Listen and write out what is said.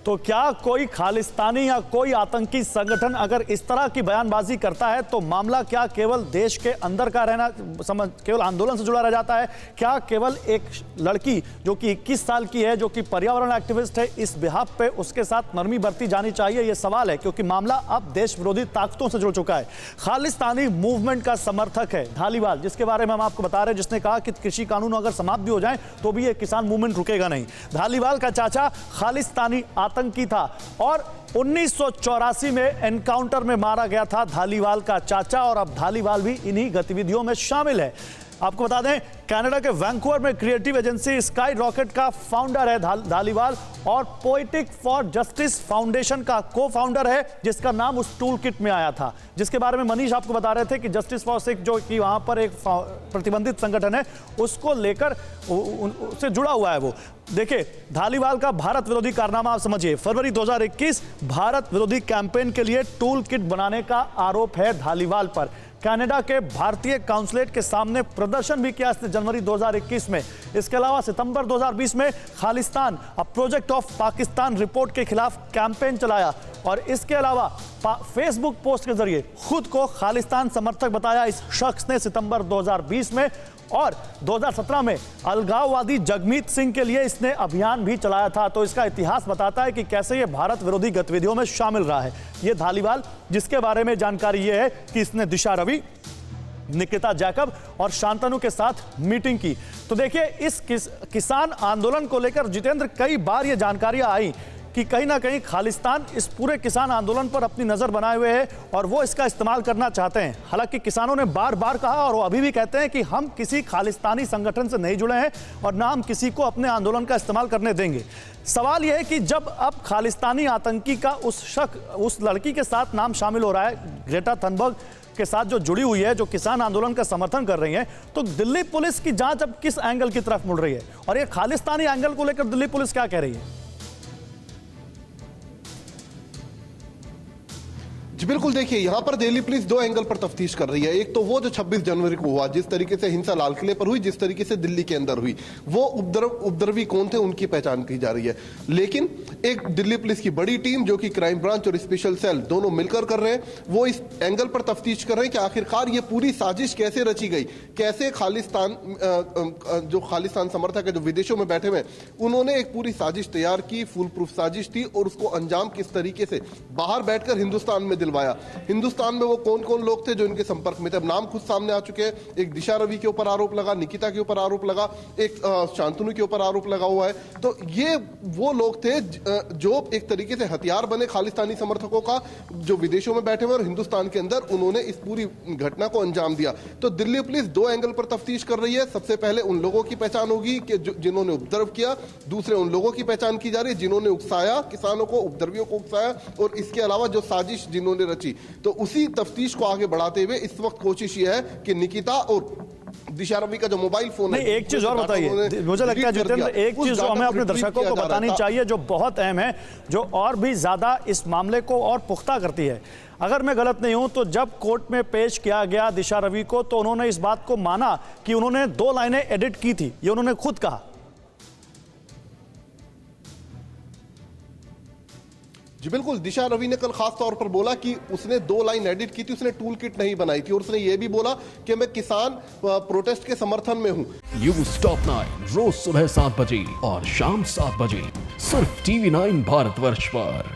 तो क्या कोई खालिस्तानी या कोई आतंकी संगठन अगर इस तरह की बयानबाजी करता है तो मामला क्या केवल देश के अंदर का रहना केवल आंदोलन से जुड़ा रह जाता है? क्या केवल एक लड़की जो कि 21 साल की है, जो कि पर्यावरण एक्टिविस्ट है, इस बिहाफ पे उसके साथ नरमी बरती जानी चाहिए? यह सवाल है, क्योंकि मामला अब देश विरोधी ताकतों से जुड़ चुका है। खालिस्तानी मूवमेंट का समर्थक है धालीवाल, जिसके बारे में हम आपको बता रहे हैं, जिसने कहा कि कृषि कानून अगर समाप्त भी हो जाए तो भी ये किसान मूवमेंट रुकेगा नहीं। धालीवाल का चाचा खालिस्तानी आतंकी था और 1984 में एनकाउंटर में मारा गया था धालीवाल का चाचा, और अब धालीवाल भी इन्हीं गतिविधियों में शामिल है। आपको बता दें, कनाडा के वैंकूवर में क्रिएटिव एजेंसी स्काई रॉकेट का फाउंडर है धालीवाल, और पोएटिक फॉर जस्टिस फाउंडेशन का को फाउंडर है, जिसका नाम उस टूल किट में आया था, जिसके बारे में मनीष आपको बता रहे थे कि जस्टिस फॉर सिख जो कि वहां पर एक प्रतिबंधित संगठन है, उसको लेकर उससे जुड़ा हुआ है। वो देखिए, धालीवाल का भारत विरोधी कारनामा आप समझिए। फरवरी 2021 भारत विरोधी कैंपेन के लिए टूल किट बनाने का आरोप है धालीवाल पर। कनाडा के भारतीय काउंसलेट के सामने प्रदर्शन भी किया इसने जनवरी 2021 में। इसके अलावा सितंबर 2020 में Khalistan a project of Pakistan report के खिलाफ कैंपेन चलाया, और इसके अलावा फेसबुक पोस्ट के जरिए खुद को खालिस्तान समर्थक बताया इस शख्स ने सितंबर 2020 में, और 2017 में अलगाववादी जगमीत सिंह के लिए इसने अभियान भी चलाया था। तो इसका इतिहास बताता है कि कैसे ये भारत विरोधी गतिविधियों में शामिल रहा है ये धालीवाल, जिसके बारे में जानकारी ये है कि इसने दिशा रवि, निकिता जैकब और शांतनु के साथ मीटिंग की। तो देखिए, इस किसान आंदोलन को लेकर जितेंद्र कई बार ये जानकारियां आई कि कहीं ना कहीं खालिस्तान इस पूरे किसान आंदोलन पर अपनी नजर बनाए हुए है और वो इसका इस्तेमाल करना चाहते हैं। हालांकि किसानों ने बार बार कहा, और वो अभी भी कहते हैं कि हम किसी खालिस्तानी संगठन से नहीं जुड़े हैं और ना हम किसी को अपने आंदोलन का इस्तेमाल करने देंगे। सवाल यह है कि जब अब खालिस्तानी आतंकी का उस लड़की के साथ नाम शामिल हो रहा है, ग्रेटा थनबर्ग के साथ जो जुड़ी हुई है, जो किसान आंदोलन का समर्थन कर रही है, तो दिल्ली पुलिस की जांच अब किस एंगल की तरफ मुड़ रही है, और ये खालिस्तानी एंगल को लेकर दिल्ली पुलिस क्या कह रही है? जी बिल्कुल, देखिए यहाँ पर दिल्ली पुलिस दो एंगल पर तफ्तीश कर रही है। एक तो वो जो 26 जनवरी को हुआ, जिस तरीके से हिंसा लाल किले पर हुई, जिस तरीके से दिल्ली के अंदर हुई, वो उपद्रवी कौन थे उनकी पहचान की जा रही है। लेकिन एक दिल्ली पुलिस की बड़ी टीम जो कि क्राइम ब्रांच और स्पेशल सेल दोनों मिलकर कर रहे हैं, वो इस एंगल पर तफ्तीश कर रहे हैं कि आखिरकार ये पूरी साजिश कैसे रची गई, कैसे खालिस्तान जो खालिस्तान समर्थक है जो विदेशों में बैठे हुए हैं, उन्होंने एक पूरी साजिश तैयार की, फुल प्रूफ साजिश थी, और उसको अंजाम किस तरीके से बाहर बैठकर हिंदुस्तान में दिलवाया। हिंदुस्तान में वो कौन कौन लोग थे जो इनके संपर्क में थे, अब नाम खुद सामने आ चुके हैं। एक दिशा रवि के ऊपर आरोप लगा, निकिता के ऊपर आरोप लगा, एक शांतनु के ऊपर आरोप लगा हुआ है। तो ये वो लोग थे जो एक तरीके से हथियार बने खालिस्तानी समर्थकों का, जो विदेशों में बैठे हुए और हिंदुस्तान के अंदर उन्होंने इस पूरी घटना को अंजाम दिया। तो दिल्ली पुलिस दो एंगल पर तफ्तीश कर रही है। सबसे पहले उन लोगों की पहचान होगी कि जिन्होंने उपद्रव किया, दूसरे उन लोगों की पहचान की जा रही है जिन्होंने उकसाया किसानों को, उपद्रवियों को उकसाया, और इसके अलावा जो साजिश जिन्होंने रची। तो उसी तफ्तीश को आगे बढ़ाते हुए इस वक्त कोशिश यह है कि निकिता और दिशा रवि का जो मोबाइल फोन है, एक चीज और बताइए, मुझे लगता है जितेंद्र, एक चीज जो हमें अपने दर्शकों को बतानी चाहिए जो बहुत अहम है, जो और भी ज्यादा इस मामले को और पुख्ता करती है। अगर मैं गलत नहीं हूं तो जब कोर्ट में पेश किया गया दिशा रवि को, तो उन्होंने इस बात को माना कि उन्होंने 2 लाइनें एडिट की थी, ये उन्होंने खुद कहा। जी बिल्कुल, दिशा रवि ने कल खास तौर पर बोला कि उसने 2 लाइन एडिट की थी, उसने टूल किट नहीं बनाई थी, और उसने ये भी बोला कि मैं किसान प्रोटेस्ट के समर्थन में हूं। न्यूज़ टॉप 9 रोज सुबह 7 बजे और शाम 7 बजे सिर्फ TV9 भारतवर्ष पर।